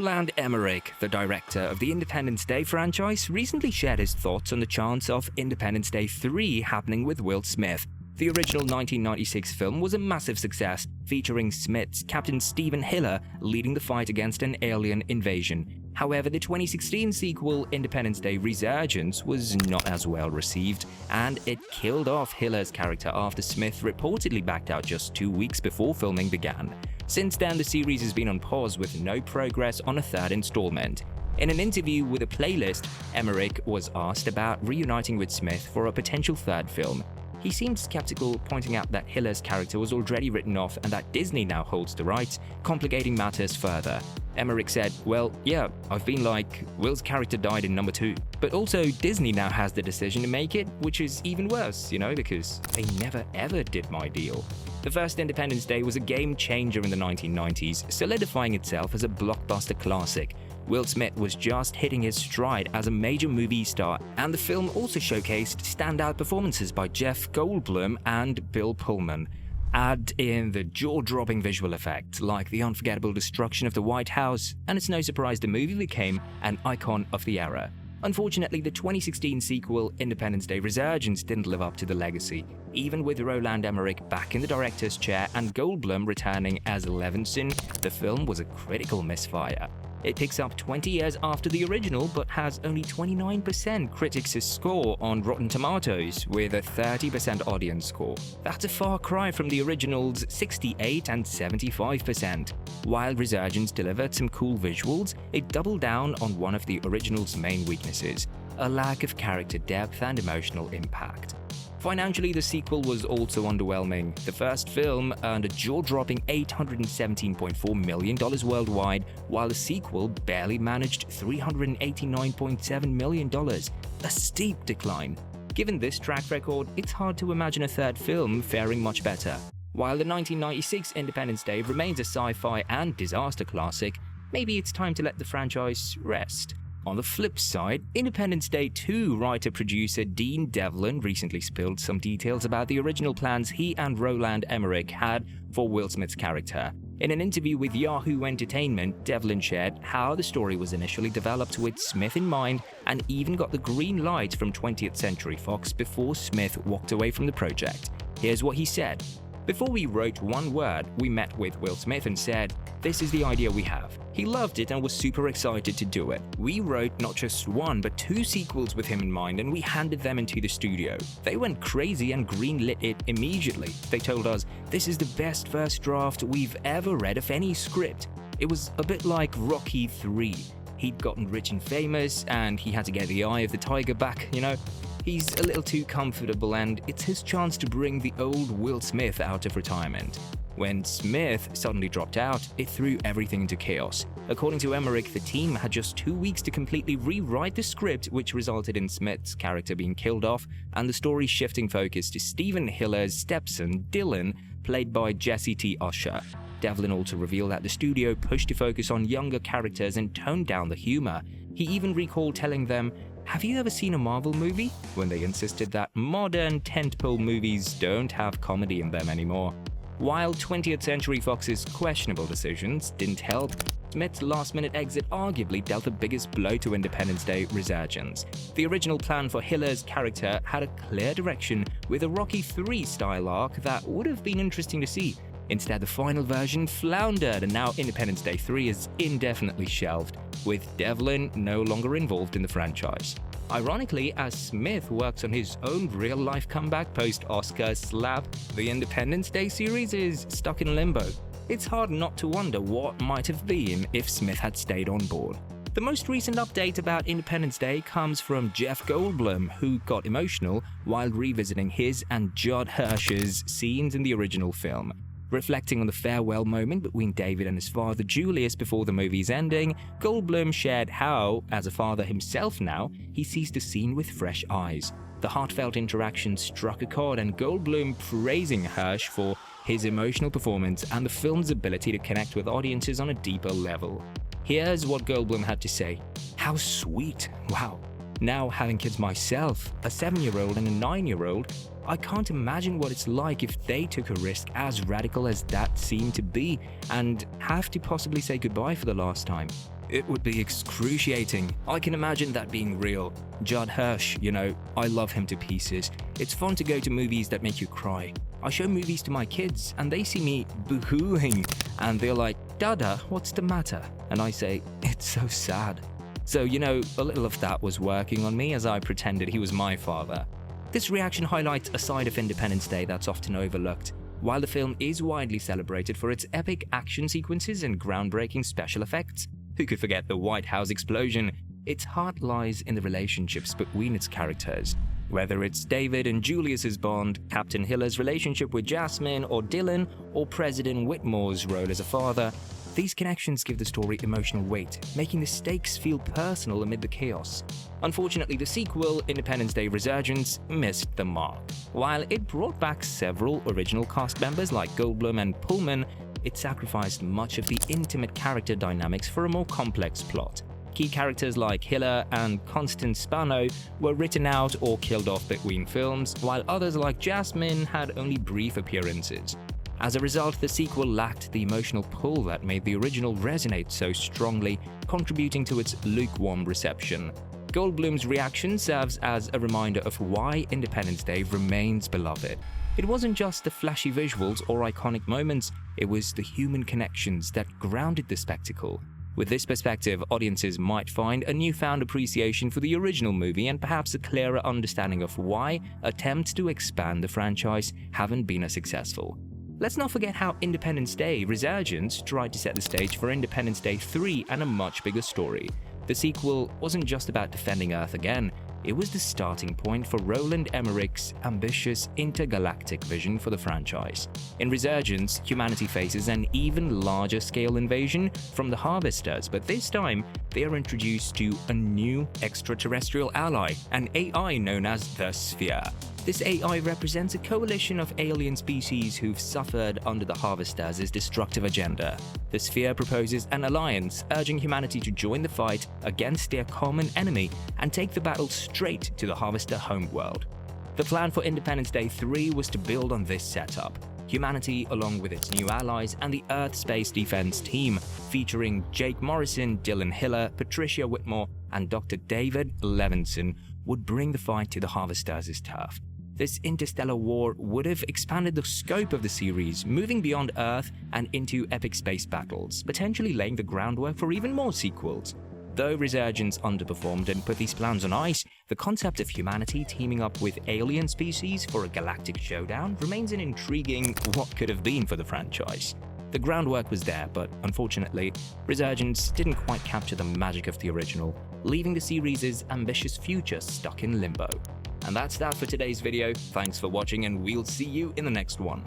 Roland Emmerich, the director of the Independence Day franchise, recently shared his thoughts on the chance of Independence Day 3 happening with Will Smith. The original 1996 film was a massive success, featuring Smith's Captain Stephen Hiller leading the fight against an alien invasion. However, the 2016 sequel, Independence Day Resurgence, was not as well received, and it killed off Hiller's character after Smith reportedly backed out just 2 weeks before filming began. Since then, the series has been on pause with no progress on a third installment. In an interview with a playlist, Emmerich was asked about reuniting with Smith for a potential third film. He seemed skeptical, pointing out that Hiller's character was already written off and that Disney now holds the rights, complicating matters further. Emmerich said, "Well, yeah, I've been like, Will's character died in number 2. But also, Disney now has the decision to make it, which is even worse, because they never ever did my deal." The first Independence Day was a game changer in the 1990s, solidifying itself as a blockbuster classic. Will Smith was just hitting his stride as a major movie star, and the film also showcased standout performances by Jeff Goldblum and Bill Pullman. Add in the jaw-dropping visual effects, like the unforgettable destruction of the White House, and it's no surprise the movie became an icon of the era. Unfortunately, the 2016 sequel, Independence Day Resurgence, didn't live up to the legacy. Even with Roland Emmerich back in the director's chair and Goldblum returning as Levinson, the film was a critical misfire. It picks up 20 years after the original, but has only 29% critics' score on Rotten Tomatoes, with a 30% audience score. That's a far cry from the original's 68 and 75%. While Resurgence delivered some cool visuals, it doubled down on one of the original's main weaknesses: a lack of character depth and emotional impact. Financially, the sequel was also underwhelming. The first film earned a jaw-dropping $817.4 million worldwide, while the sequel barely managed $389.7 million, a steep decline. Given this track record, it's hard to imagine a third film faring much better. While the 1996 Independence Day remains a sci-fi and disaster classic, maybe it's time to let the franchise rest. On the flip side, Independence Day 2 writer-producer Dean Devlin recently spilled some details about the original plans he and Roland Emmerich had for Will Smith's character. In an interview with Yahoo Entertainment, Devlin shared how the story was initially developed with Smith in mind and even got the green light from 20th Century Fox before Smith walked away from the project. Here's what he said. "Before we wrote one word, we met with Will Smith and said, 'This is the idea we have.' He loved it and was super excited to do it. We wrote not just one, but 2 sequels with him in mind, and we handed them into the studio. They went crazy and greenlit it immediately. They told us, 'This is the best first draft we've ever read of any script.' It was a bit like Rocky 3. He'd gotten rich and famous, and he had to get the eye of the tiger back, He's a little too comfortable, and it's his chance to bring the old Will Smith out of retirement." When Smith suddenly dropped out, it threw everything into chaos. According to Emmerich, the team had just 2 weeks to completely rewrite the script, which resulted in Smith's character being killed off and the story shifting focus to Stephen Hiller's stepson, Dylan, played by Jesse T. Usher. Devlin also revealed that the studio pushed to focus on younger characters and toned down the humor. He even recalled telling them, "Have you ever seen a Marvel movie?" when they insisted that modern tentpole movies don't have comedy in them anymore. While 20th Century Fox's questionable decisions didn't help, Smith's last-minute exit arguably dealt the biggest blow to Independence Day Resurgence. The original plan for Hiller's character had a clear direction with a Rocky 3 style arc that would have been interesting to see. Instead, the final version floundered, and now Independence Day 3 is indefinitely shelved, with Devlin no longer involved in the franchise. Ironically, as Smith works on his own real-life comeback post-Oscar slap, the Independence Day series is stuck in limbo. It's hard not to wonder what might have been if Smith had stayed on board. The most recent update about Independence Day comes from Jeff Goldblum, who got emotional while revisiting his and Judd Hirsch's scenes in the original film. Reflecting on the farewell moment between David and his father Julius before the movie's ending, Goldblum shared how, as a father himself now, he sees the scene with fresh eyes. The heartfelt interaction struck a chord, and Goldblum praising Hirsch for his emotional performance and the film's ability to connect with audiences on a deeper level. Here's what Goldblum had to say. "How sweet. Wow. Now, having kids myself, a 7-year-old and a 9-year-old, I can't imagine what it's like if they took a risk as radical as that seemed to be and have to possibly say goodbye for the last time. It would be excruciating. I can imagine that being real. Judd Hirsch, I love him to pieces. It's fun to go to movies that make you cry. I show movies to my kids and they see me boo-hooing and they're like, "Dada, what's the matter?" And I say, "It's so sad." So, a little of that was working on me as I pretended he was my father. This reaction highlights a side of Independence Day that's often overlooked. While the film is widely celebrated for its epic action sequences and groundbreaking special effects, who could forget the White House explosion? Its heart lies in the relationships between its characters. Whether it's David and Julius's bond, Captain Hiller's relationship with Jasmine or Dylan, or President Whitmore's role as a father, these connections give the story emotional weight, making the stakes feel personal amid the chaos. Unfortunately, the sequel, Independence Day: Resurgence, missed the mark. While it brought back several original cast members like Goldblum and Pullman, it sacrificed much of the intimate character dynamics for a more complex plot. Key characters like Hiller and Constance Spano were written out or killed off between films, while others like Jasmine had only brief appearances. As a result, the sequel lacked the emotional pull that made the original resonate so strongly, contributing to its lukewarm reception. Goldblum's reaction serves as a reminder of why Independence Day remains beloved. It wasn't just the flashy visuals or iconic moments, it was the human connections that grounded the spectacle. With this perspective, audiences might find a newfound appreciation for the original movie and perhaps a clearer understanding of why attempts to expand the franchise haven't been as successful. Let's not forget how Independence Day: Resurgence tried to set the stage for Independence Day 3 and a much bigger story. The sequel wasn't just about defending Earth again, it was the starting point for Roland Emmerich's ambitious intergalactic vision for the franchise. In Resurgence, humanity faces an even larger scale invasion from the Harvesters, but this time they are introduced to a new extraterrestrial ally, an AI known as the Sphere. This AI represents a coalition of alien species who've suffered under the Harvesters' destructive agenda. The Sphere proposes an alliance, urging humanity to join the fight against their common enemy and take the battle straight to the Harvester homeworld. The plan for Independence Day 3 was to build on this setup. Humanity, along with its new allies and the Earth Space Defense Team, featuring Jake Morrison, Dylan Hiller, Patricia Whitmore, and Dr. David Levinson, would bring the fight to the Harvesters' turf. This interstellar war would have expanded the scope of the series, moving beyond Earth and into epic space battles, potentially laying the groundwork for even more sequels. Though Resurgence underperformed and put these plans on ice, the concept of humanity teaming up with alien species for a galactic showdown remains an intriguing what could have been for the franchise. The groundwork was there, but unfortunately, Resurgence didn't quite capture the magic of the original, leaving the series' ambitious future stuck in limbo. And that's that for today's video. Thanks for watching and we'll see you in the next one.